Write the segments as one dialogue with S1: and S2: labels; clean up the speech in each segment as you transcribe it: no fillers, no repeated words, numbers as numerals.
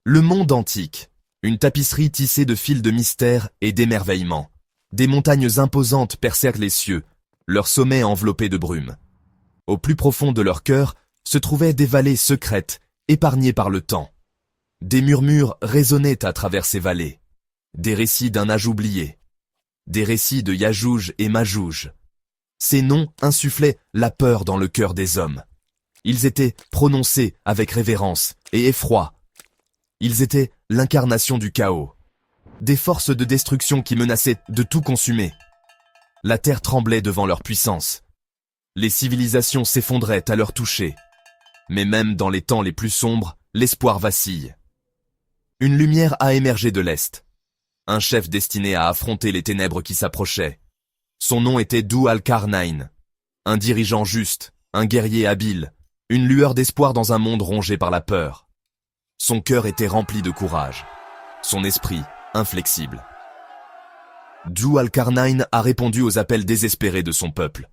S1: Le monde antique, une tapisserie tissée de fils de mystère et d'émerveillement. Des montagnes imposantes percèrent les cieux, leur sommet enveloppé de brume. Au plus profond de leur cœur se trouvaient des vallées secrètes, épargnées par le temps. Des murmures résonnaient à travers ces vallées, des récits d'un âge oublié, des récits de Yajouj et Majouj. Ces noms insufflaient la peur dans le cœur des hommes. Ils étaient prononcés avec révérence et effroi. Ils étaient l'incarnation du chaos, des forces de destruction qui menaçaient de tout consumer. La terre tremblait devant leur puissance. Les civilisations s'effondraient à leur toucher. Mais même dans les temps les plus sombres, l'espoir vacille. Une lumière a émergé de l'Est. Un chef destiné à affronter les ténèbres qui s'approchaient. Son nom était Dhu al-Qarnayn. Un dirigeant juste, un guerrier habile, une lueur d'espoir dans un monde rongé par la peur. Son cœur était rempli de courage, son esprit inflexible. Dhu al-Qarnayn a répondu aux appels désespérés de son peuple.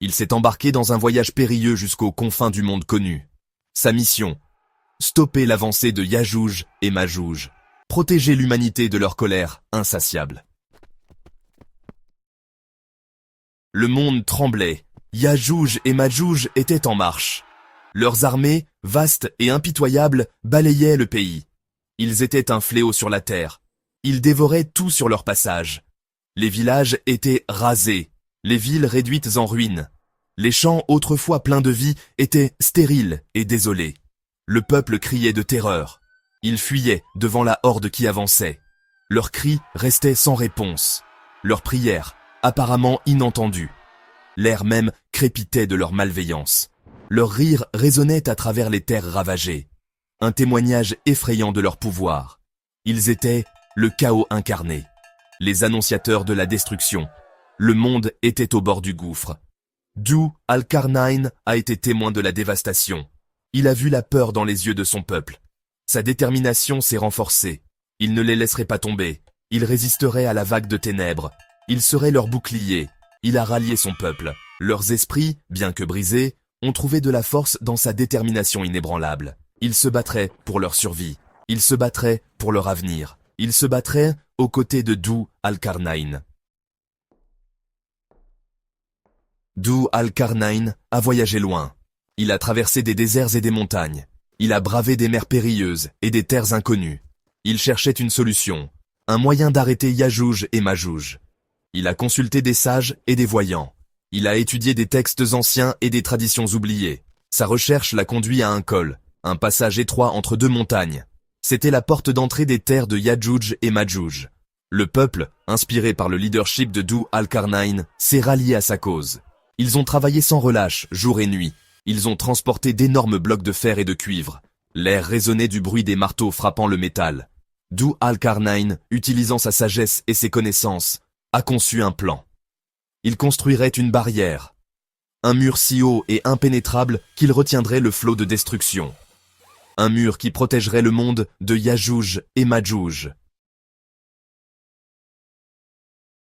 S1: Il s'est embarqué dans un voyage périlleux jusqu'aux confins du monde connu. Sa mission, stopper l'avancée de Yajouj et Majouj, protéger l'humanité de leur colère insatiable. Le monde tremblait, Yajouj et Majouj étaient en marche. Leurs armées, vastes et impitoyables, balayaient le pays. Ils étaient un fléau sur la terre. Ils dévoraient tout sur leur passage. Les villages étaient rasés, les villes réduites en ruines. Les champs autrefois pleins de vie étaient stériles et désolés. Le peuple criait de terreur. Il fuyait devant la horde qui avançait. Leurs cris restaient sans réponse. Leurs prières, apparemment inentendues. L'air même crépitait de leur malveillance. Leur rire résonnait à travers les terres ravagées. Un témoignage effrayant de leur pouvoir. Ils étaient le chaos incarné. Les annonciateurs de la destruction. Le monde était au bord du gouffre. Dhu al-Qarnayn a été témoin de la dévastation. Il a vu la peur dans les yeux de son peuple. Sa détermination s'est renforcée. Il ne les laisserait pas tomber. Il résisterait à la vague de ténèbres. Il serait leur bouclier. Il a rallié son peuple. Leurs esprits, bien que brisés, ont trouvé de la force dans sa détermination inébranlable. Ils se battraient pour leur survie. Ils se battraient pour leur avenir. Ils se battraient aux côtés de Dhu al-Qarnayn. Dhu al-Qarnayn a voyagé loin. Il a traversé des déserts et des montagnes. Il a bravé des mers périlleuses et des terres inconnues. Il cherchait une solution, un moyen d'arrêter Yajouj et Majouj. Il a consulté des sages et des voyants. Il a étudié des textes anciens et des traditions oubliées. Sa recherche l'a conduit à un col, un passage étroit entre deux montagnes. C'était la porte d'entrée des terres de Yajouj et Majouj. Le peuple, inspiré par le leadership de Dhu al-Qarnayn, s'est rallié à sa cause. Ils ont travaillé sans relâche, jour et nuit. Ils ont transporté d'énormes blocs de fer et de cuivre. L'air résonnait du bruit des marteaux frappant le métal. Dhu al-Qarnayn, utilisant sa sagesse et ses connaissances, a conçu un plan. Il construirait une barrière, un mur si haut et impénétrable qu'il retiendrait le flot de destruction. Un mur qui protégerait le monde de Yajouj et Majouj.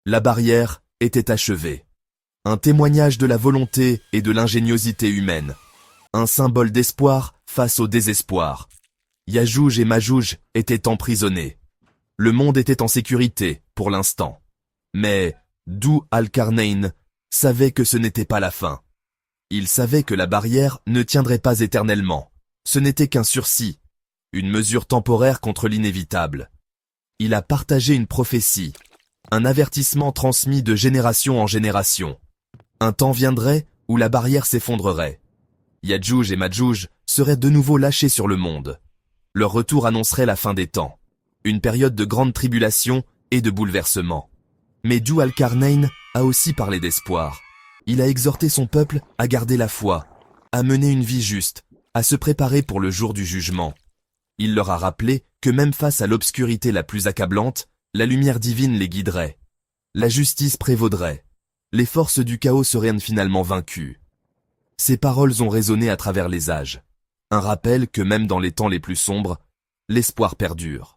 S1: La barrière était achevée. Un témoignage de la volonté et de l'ingéniosité humaine. Un symbole d'espoir face au désespoir. Yajouj et Majouj étaient emprisonnés. Le monde était en sécurité, pour l'instant. Mais Dhu al-Qarnayn savait que ce n'était pas la fin. Il savait que la barrière ne tiendrait pas éternellement. Ce n'était qu'un sursis, une mesure temporaire contre l'inévitable. Il a partagé une prophétie, un avertissement transmis de génération en génération. Un temps viendrait où la barrière s'effondrerait. Yajouj et Majouj seraient de nouveau lâchés sur le monde. Leur retour annoncerait la fin des temps, une période de grande tribulation et de bouleversement. Mais Dhu al-Qarnayn a aussi parlé d'espoir. Il a exhorté son peuple à garder la foi, à mener une vie juste, à se préparer pour le jour du jugement. Il leur a rappelé que même face à l'obscurité la plus accablante, la lumière divine les guiderait. La justice prévaudrait. Les forces du chaos seraient finalement vaincues. Ces paroles ont résonné à travers les âges. Un rappel que même dans les temps les plus sombres, l'espoir perdure.